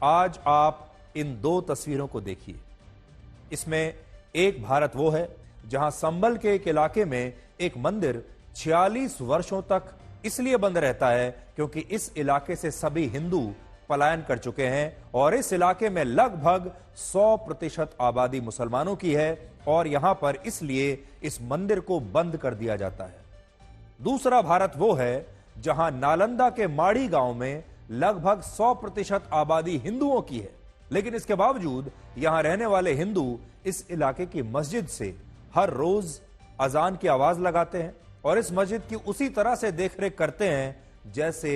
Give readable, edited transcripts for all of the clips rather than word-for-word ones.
आज आप इन दो तस्वीरों को देखिए। इसमें एक भारत वो है जहां संभल के एक इलाके में एक मंदिर 46 वर्षों तक इसलिए बंद रहता है क्योंकि इस इलाके से सभी हिंदू पलायन कर चुके हैं और इस इलाके में लगभग 100% आबादी मुसलमानों की है और यहां पर इसलिए इस मंदिर को बंद कर दिया जाता है। दूसरा भारत वो है जहां नालंदा के माड़ी गांव में लगभग 100% आबादी हिंदुओं की है, लेकिन इसके बावजूद यहां रहने वाले हिंदू इस इलाके की मस्जिद से हर रोज अजान की आवाज लगाते हैं और इस मस्जिद की उसी तरह से देखरेख करते हैं जैसे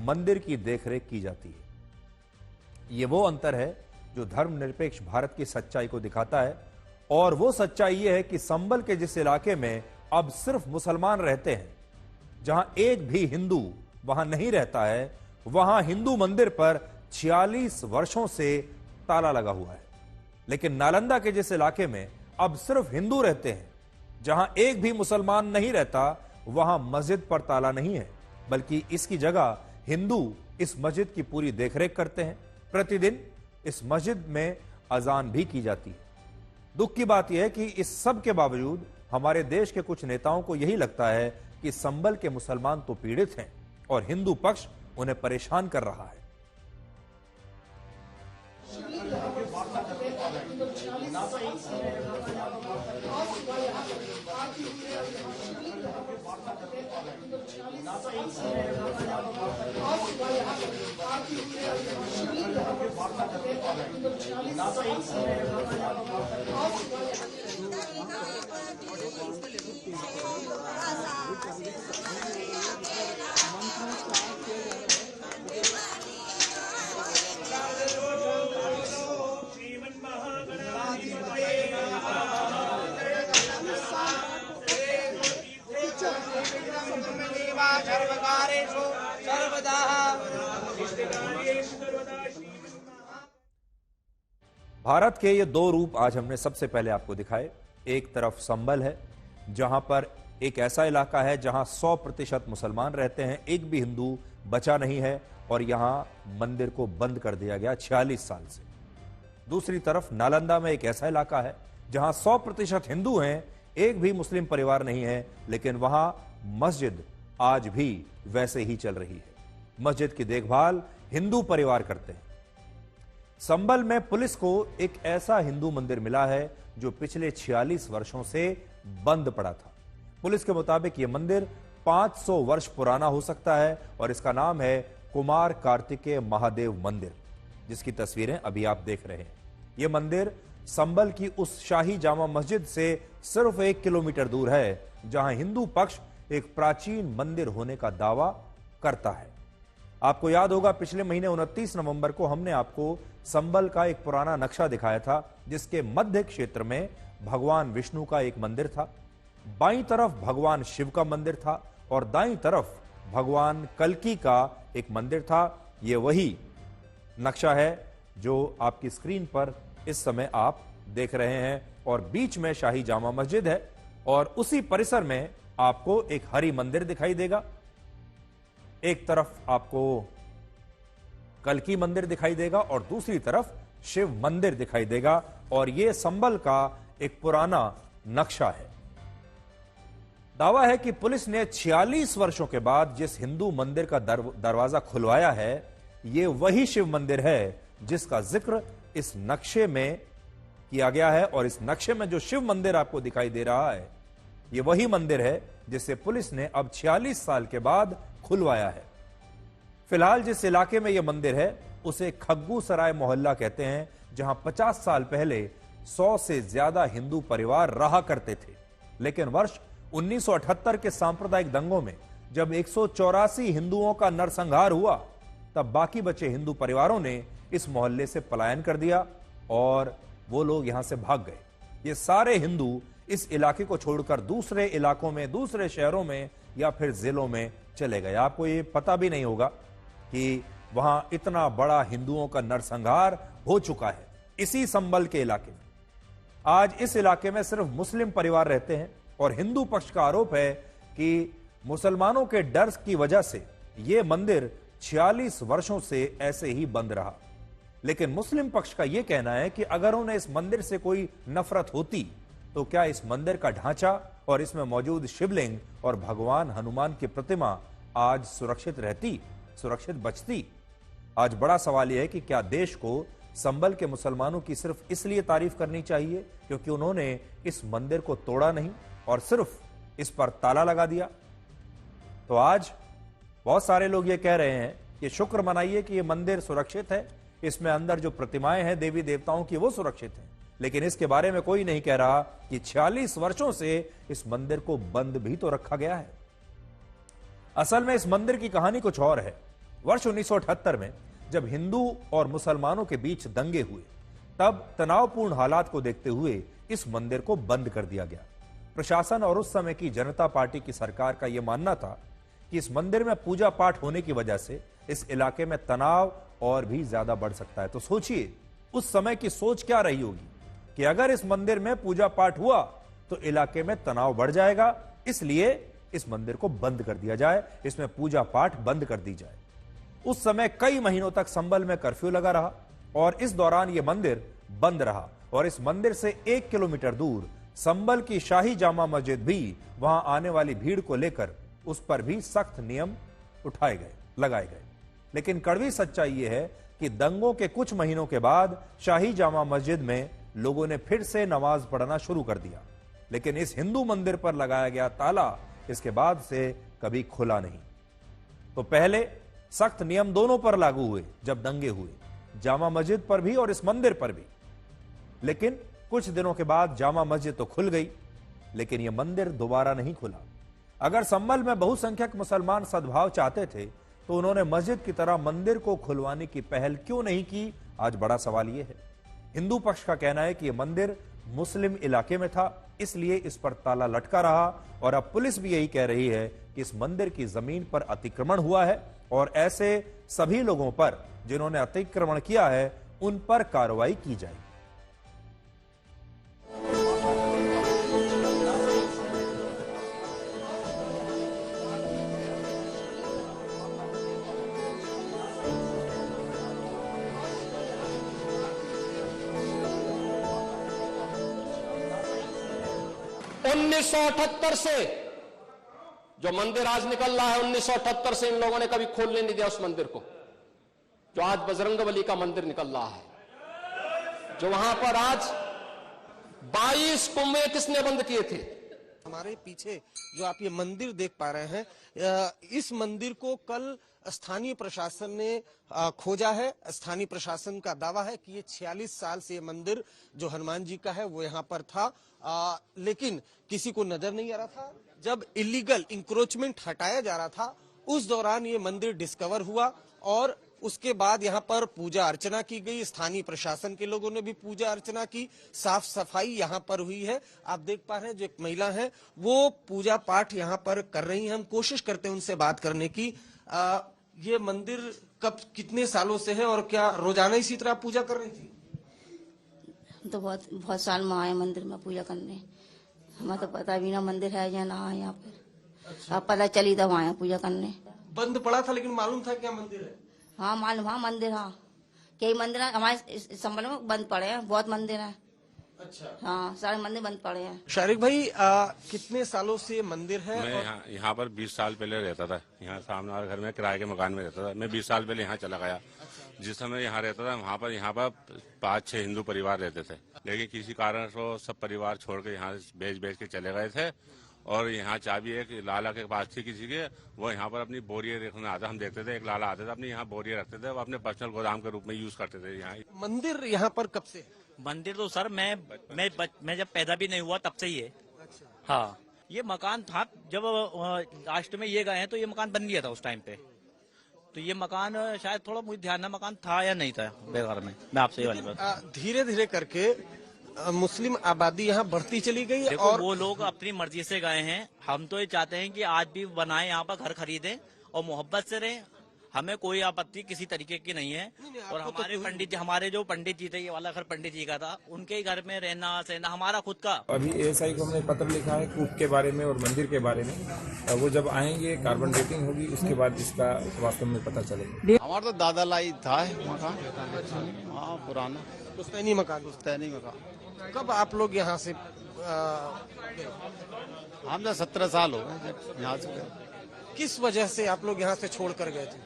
मंदिर की देखरेख की जाती है। यह वो अंतर है जो धर्मनिरपेक्ष भारत की सच्चाई को दिखाता है और वो सच्चाई यह है कि संभल के जिस इलाके में अब सिर्फ मुसलमान रहते हैं, जहां एक भी हिंदू वहां नहीं रहता है, वहां हिंदू मंदिर पर 46 वर्षों से ताला लगा हुआ है। लेकिन नालंदा के जिस इलाके में अब सिर्फ हिंदू रहते हैं, जहां एक भी मुसलमान नहीं रहता, वहां मस्जिद पर ताला नहीं है, बल्कि इसकी जगह हिंदू इस मस्जिद की पूरी देखरेख करते हैं। प्रतिदिन इस मस्जिद में अजान भी की जाती है। दुख की बात यह है कि इस सब के बावजूद हमारे देश के कुछ नेताओं को यही लगता है कि संभल के मुसलमान तो पीड़ित हैं और हिंदू पक्ष उन्हें परेशान कर रहा है। भारत के ये दो रूप आज हमने सबसे पहले आपको दिखाए। एक तरफ संभल है जहां पर एक ऐसा इलाका है जहां 100% मुसलमान रहते हैं, एक भी हिंदू बचा नहीं है और यहां मंदिर को बंद कर दिया गया 46 साल से। दूसरी तरफ नालंदा में एक ऐसा इलाका है जहां 100% हिंदू हैं, एक भी मुस्लिम परिवार नहीं है, लेकिन वहां मस्जिद आज भी वैसे ही चल रही है। मस्जिद की देखभाल हिंदू परिवार करते हैं। संभल में पुलिस को एक ऐसा हिंदू मंदिर मिला है जो पिछले 46 वर्षों से बंद पड़ा था। पुलिस के मुताबिक यह मंदिर 500 वर्ष पुराना हो सकता है और इसका नाम है कुमार कार्तिकेय महादेव मंदिर, जिसकी तस्वीरें अभी आप देख रहे हैं। यह मंदिर संभल की उस शाही जामा मस्जिद से सिर्फ 1 किलोमीटर दूर है जहां हिंदू पक्ष एक प्राचीन मंदिर होने का दावा करता है। आपको याद होगा पिछले महीने 29 नवंबर को हमने आपको संभल का एक पुराना नक्शा दिखाया था जिसके मध्य क्षेत्र में भगवान विष्णु का एक मंदिर था, बाईं तरफ भगवान शिव का मंदिर था और दाईं तरफ भगवान कल्की का एक मंदिर था। यह वही नक्शा है जो आपकी स्क्रीन पर इस समय आप देख रहे हैं और बीच में शाही जामा मस्जिद है और उसी परिसर में आपको एक हरि मंदिर दिखाई देगा। एक तरफ आपको कल्की मंदिर दिखाई देगा और दूसरी तरफ शिव मंदिर दिखाई देगा और यह संभल का एक पुराना नक्शा है। दावा है कि पुलिस ने 46 वर्षों के बाद जिस हिंदू मंदिर का दरवाजा खुलवाया है, यह वही शिव मंदिर है जिसका जिक्र इस नक्शे में किया गया है और इस नक्शे में जो शिव मंदिर आपको दिखाई दे रहा है, यह वही मंदिर है जिसे पुलिस ने अब 46 साल के बाद खुलवाया है। फिलहाल जिस इलाके में यह मंदिर है उसे खग्गू सराय मोहल्ला कहते हैं, जहां 50 साल पहले 100 से ज्यादा हिंदू परिवार रहा करते थे। लेकिन वर्ष 1978 के सांप्रदायिक दंगों में जब 184 हिंदुओं का नरसंहार हुआ, तब बाकी बचे हिंदू परिवारों ने इस मोहल्ले से पलायन कर दिया और वो लोग यहां से भाग गए। ये सारे हिंदू इस इलाके को छोड़कर दूसरे इलाकों में, दूसरे शहरों में या फिर जिलों में चले गए। आपको ये पता भी नहीं होगा कि वहां इतना बड़ा हिंदुओं का नरसंहार हो चुका है इसी संभल के इलाके में। आज इस इलाके में सिर्फ मुस्लिम परिवार रहते हैं और हिंदू पक्ष का आरोप है कि मुसलमानों के डर की वजह से यह मंदिर 46 वर्षों से ऐसे ही बंद रहा। लेकिन मुस्लिम पक्ष का यह कहना है कि अगर उन्हें इस मंदिर से कोई नफरत होती तो क्या इस मंदिर का ढांचा और इसमें मौजूद शिवलिंग और भगवान हनुमान की प्रतिमा आज सुरक्षित रहती, सुरक्षित बचती? आज बड़ा सवाल यह है कि क्या देश को संभल के मुसलमानों की सिर्फ इसलिए तारीफ करनी चाहिए क्योंकि उन्होंने इस मंदिर को तोड़ा नहीं और सिर्फ इस पर ताला लगा दिया? तो आज बहुत सारे लोग ये कह रहे हैं कि शुक्र मनाइए कि यह मंदिर सुरक्षित है, इसमें अंदर जो प्रतिमाएं हैं देवी देवताओं की वो सुरक्षित हैं, लेकिन इसके बारे में कोई नहीं कह रहा कि 46 वर्षों से इस मंदिर को बंद भी तो रखा गया है। असल में इस मंदिर की कहानी कुछ और है। वर्ष 1978 में जब हिंदू और मुसलमानों के बीच दंगे हुए तब तनावपूर्ण हालात को देखते हुए इस मंदिर को बंद कर दिया गया। प्रशासन और उस समय की जनता पार्टी की सरकार का यह मानना था कि इस मंदिर में पूजा पाठ होने की वजह से इस इलाके में तनाव और भी ज्यादा बढ़ सकता है। तो सोचिए उस समय की सोच क्या रही होगी कि अगर इस मंदिर में पूजा पाठ हुआ तो इलाके में तनाव बढ़ जाएगा, इसलिए इस मंदिर को बंद कर दिया जाए, इसमें पूजा पाठ बंद कर दी जाए। उस समय कई महीनों तक संभल में कर्फ्यू लगा रहा और इस दौरान यह मंदिर बंद रहा और इस मंदिर से 1 किलोमीटर दूर संभल की शाही जामा मस्जिद भी, वहां आने वाली भीड़ को लेकर उस पर भी सख्त नियम लगाए गए। लेकिन कड़वी सच्चाई यह है कि दंगों के कुछ महीनों के बाद शाही जामा मस्जिद में लोगों ने फिर से नमाज पढ़ना शुरू कर दिया, लेकिन इस हिंदू मंदिर पर लगाया गया ताला इसके बाद से कभी खुला नहीं। तो पहले सख्त नियम दोनों पर लागू हुए जब दंगे हुए, जामा मस्जिद पर भी और इस मंदिर पर भी, लेकिन कुछ दिनों के बाद जामा मस्जिद तो खुल गई लेकिन यह मंदिर दोबारा नहीं खुला। अगर संभल में बहुसंख्यक मुसलमान सद्भाव चाहते थे तो उन्होंने मस्जिद की तरह मंदिर को खुलवाने की पहल क्यों नहीं की? आज बड़ा सवाल यह है। हिंदू पक्ष का कहना है कि यह मंदिर मुस्लिम इलाके में था, इसलिए इस पर ताला लटका रहा और अब पुलिस भी यही कह रही है कि इस मंदिर की जमीन पर अतिक्रमण हुआ है और ऐसे सभी लोगों पर जिन्होंने अतिक्रमण किया है उन पर कार्रवाई की जाए। उन्नीस 1978 से जो मंदिर आज निकल रहा है, 1978 से इन लोगों ने कभी खोलने नहीं दिया उस मंदिर को। जो आज बजरंगबली का मंदिर निकल रहा है, जो वहां पर आज 22 कुएं किसने बंद किए थे? हमारे पीछे जो आप ये मंदिर देख पा रहे हैं, इस मंदिर को कल स्थानीय प्रशासन ने खोजा है। स्थानीय प्रशासन का दावा है कि ये 46 साल से ये मंदिर जो हनुमान जी का है वो यहाँ पर था, लेकिन किसी को नजर नहीं आ रहा था। जब इलीगल इंक्रोचमेंट हटाया जा रहा था उस दौरान ये मंदिर डिस्कवर हुआ और उसके बाद यहाँ पर पूजा अर्चना की गई। स्थानीय प्रशासन के लोगों ने भी पूजा अर्चना की, साफ सफाई यहाँ पर हुई है। आप देख पा रहे हैं जो एक महिला है वो पूजा पाठ यहाँ पर कर रही है। हम कोशिश करते हैं उनसे बात करने की। ये मंदिर कब कितने सालों से है और क्या रोजाना इसी तरह पूजा कर रही थी? तो बहुत साल में आए मंदिर में पूजा करने, हमें तो पता भी ना मंदिर है या ना है यहाँ पर। अच्छा। अब पता चली तब आए पूजा करने। बंद पड़ा था लेकिन मालूम था क्या मंदिर है? हाँ मालूम, हाँ मंदिर, हाँ कई मंदिर हमारे संबल में बंद पड़े हैं, बहुत मंदिर हैं। अच्छा। हाँ सारे मंदिर बंद पड़े हैं। शारिक भाई, कितने सालों से मंदिर है? मैं यहाँ पर 20 साल पहले रहता था। यहाँ सामने वाले घर में किराए के मकान में रहता था। मैं 20 साल पहले यहाँ चला गया। जिस समय यहाँ रहता था वहाँ पर 5-6 हिंदू परिवार रहते थे, लेकिन किसी कारण से सब परिवार छोड़ के यहाँ बेच के चले गए थे। और यहाँ चाबी एक लाला के पास थी किसी के, वो यहाँ पर अपनी बोरियां रखने आता। हम देखते थे एक लाला आते थे अपनी यहाँ बोरियां रखते थे, वो अपने पर्सनल गोदाम के रूप में यूज करते थे। यहाँ मंदिर यहाँ पर कब से? मंदिर तो सर मैं जब पैदा भी नहीं हुआ तब से ही है। अच्छा। हाँ, ये मकान था जब लास्ट में ये गए हैं तो ये मकान बन गया था उस टाइम पे। तो ये मकान शायद थोड़ा मुझे ध्यान है मकान था या नहीं था बेघर में। मैं आपसे ये वाली बात, धीरे धीरे करके मुस्लिम आबादी यहाँ बढ़ती चली गई। देखो, और वो लोग अपनी मर्जी से गए हैं। हम तो ये चाहते हैं कि आज भी बनाए, यहाँ पर घर खरीदें और मोहब्बत से रहें। हमें कोई आपत्ति किसी तरीके की नहीं है। और हमारे जो पंडित जी थे, ये वाला घर पंडित जी का था, उनके ही घर में रहना सहना हमारा खुद का। अभी एएसआई को हमने पत्र लिखा है कूप के बारे में और मंदिर के बारे में। वो जब आएंगे कार्बन डेटिंग होगी, उसके बाद इसका वास्तव में पता चलेगा। हमारा तो दादा लाई था मकान, हाँ पुराना पुश्तैनी मकान। पुश्तैनी मकान। कब आप लोग यहाँ से हम तो 17 साल हो गए यहाँ से गए। किस वजह से आप लोग यहाँ से छोड़ कर गए थे?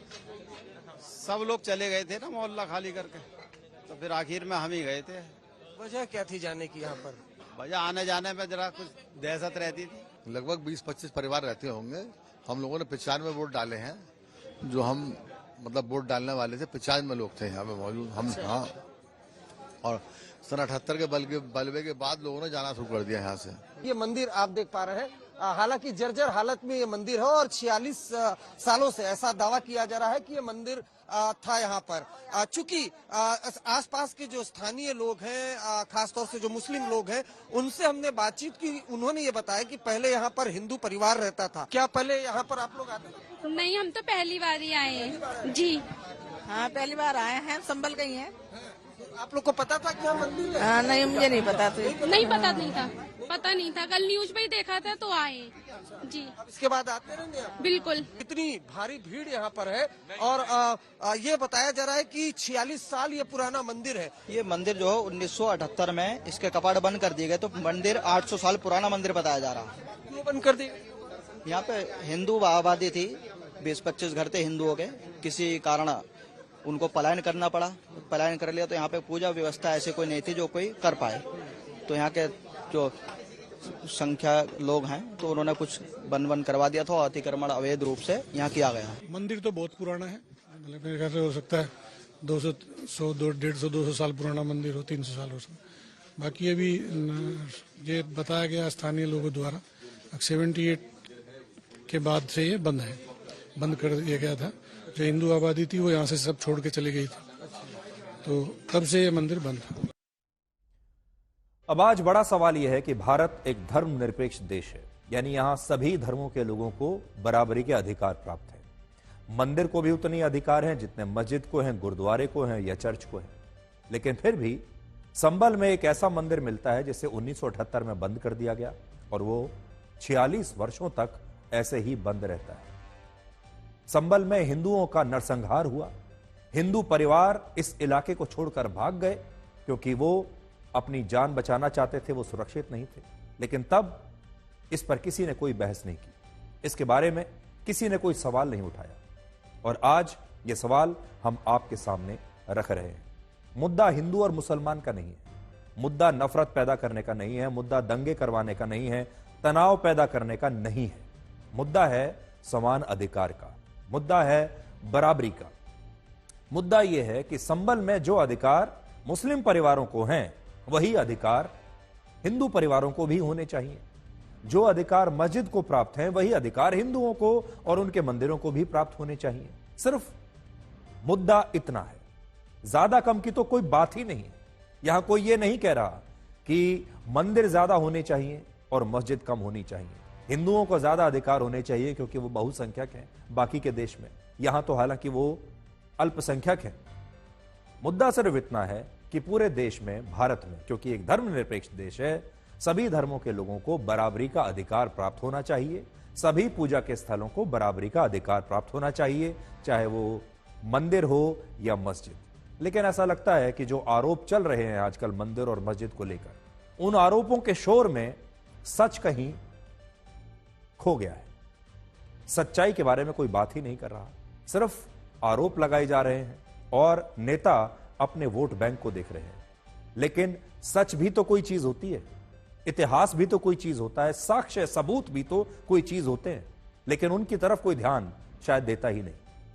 सब लोग चले गए थे ना मोहल्ला खाली करके, तो फिर आखिर में हम ही गए थे। वजह क्या थी जाने की यहाँ पर? वजह आने जाने में जरा कुछ दहशत रहती थी। लगभग 20-25 परिवार रहते होंगे। हम लोगों ने 95 वोट डाले हैं, जो हम मतलब वोट डालने वाले थे 95 लोग थे यहाँ पे मौजूद हम। हाँ, और सन 78 के बलबे के बाद लोगों ने जाना शुरू कर दिया यहाँ से। ये मंदिर आप देख पा रहे हैं, हालांकि जर्जर हालत में ये मंदिर है और 46 सालों से ऐसा दावा किया जा रहा है कि ये मंदिर था यहाँ पर। चूंकि आसपास के जो स्थानीय लोग हैं, खासतौर से जो मुस्लिम लोग हैं, उनसे हमने बातचीत की। उन्होंने ये बताया कि पहले यहाँ पर हिंदू परिवार रहता था। क्या पहले यहाँ पर आप लोग आते थे? नहीं, हम तो पहली बार ही आए हैं जी। हाँ, पहली बार आए हैं, संभल गई हैं। आप लोग को पता था कि यहाँ मंदिर है? नहीं, मुझे नहीं पता था। नहीं पता नहीं था, कल न्यूज पे ही देखा था तो आए जी। अब इसके बाद आते रहेंगे आप? बिल्कुल। इतनी भारी भीड़ यहाँ पर है और ये बताया जा रहा है कि 46 साल ये पुराना मंदिर है। ये मंदिर जो है 1978 में इसके कपाट बंद कर दिए गए, तो मंदिर 800 साल पुराना मंदिर बताया जा रहा है। क्यों बंद कर दिए? यहाँ पे हिंदू आबादी थी, 20-25 घर थे हिंदुओं के, किसी कारण उनको पलायन करना पड़ा। पलायन कर लिया तो यहाँ पे पूजा व्यवस्था ऐसे कोई नहीं थी जो कोई कर पाए। तो यहाँ के जो संख्या लोग हैं तो उन्होंने कुछ बंद करवा दिया था, अतिक्रमण अवैध रूप से यहाँ किया गया। मंदिर तो बहुत पुराना है, मतलब मेरे ख्याल से हो सकता है 150-200 साल पुराना मंदिर हो, 300 साल हो सकता। बाकी अभी ये बताया गया स्थानीय लोगों द्वारा 78 के बाद से ये बंद कर दिया गया था। जो हिंदू आबादी थी वो यहाँ से सब छोड़ के चली गई थी, तो तब से ये मंदिर बंद था। अब आज बड़ा सवाल यह है कि भारत एक धर्मनिरपेक्ष देश है, यानी यहां सभी धर्मों के लोगों को बराबरी के अधिकार प्राप्त है। मंदिर को भी उतनी अधिकार हैं जितने मस्जिद को हैं, गुरुद्वारे को हैं या चर्च को हैं। लेकिन फिर भी संभल में एक ऐसा मंदिर मिलता है जिसे 1978 में बंद कर दिया गया और वो 46 वर्षों तक ऐसे ही बंद रहता है। संभल में हिंदुओं का नरसंहार हुआ। हिंदू परिवार इस इलाके को छोड़कर भाग गए क्योंकि वो अपनी जान बचाना चाहते थे, वो सुरक्षित नहीं थे। लेकिन तब इस पर किसी ने कोई बहस नहीं की, इसके बारे में किसी ने कोई सवाल नहीं उठाया। और आज ये सवाल हम आपके सामने रख रहे हैं। मुद्दा हिंदू और मुसलमान का नहीं है, मुद्दा नफरत पैदा करने का नहीं है, मुद्दा दंगे करवाने का नहीं है, तनाव पैदा करने का नहीं है। मुद्दा है समान अधिकार का, मुद्दा है बराबरी का। मुद्दा यह है कि संभल में जो अधिकार मुस्लिम परिवारों को हैं वही अधिकार हिंदू परिवारों को भी होने चाहिए। जो अधिकार मस्जिद को प्राप्त हैं वही अधिकार हिंदुओं को और उनके मंदिरों को भी प्राप्त होने चाहिए। सिर्फ मुद्दा इतना है, ज्यादा कम की तो कोई बात ही नहीं है। यहां कोई ये नहीं कह रहा कि मंदिर ज्यादा होने चाहिए और मस्जिद कम होनी चाहिए। हिंदुओं को ज्यादा अधिकार होने चाहिए क्योंकि वो बहुसंख्यक हैं बाकी के देश में, यहां तो हालांकि वो अल्पसंख्यक हैं। मुद्दा सिर्फ इतना है कि पूरे देश में, भारत में, क्योंकि एक धर्मनिरपेक्ष देश है, सभी धर्मों के लोगों को बराबरी का अधिकार प्राप्त होना चाहिए। सभी पूजा के स्थलों को बराबरी का अधिकार प्राप्त होना चाहिए, चाहे वो मंदिर हो या मस्जिद। लेकिन ऐसा लगता है कि जो आरोप चल रहे हैं आजकल मंदिर और मस्जिद को लेकर, उन आरोपों के शोर में सच कहीं खो गया है। सच्चाई के बारे में कोई बात ही नहीं कर रहा, सिर्फ आरोप लगाए जा रहे हैं और नेता अपने वोट बैंक को देख रहे हैं। लेकिन सच भी तो कोई चीज होती है, इतिहास भी तो कोई चीज होता है, साक्ष्य सबूत भी तो कोई चीज होते हैं, लेकिन उनकी तरफ कोई ध्यान शायद देता ही नहीं।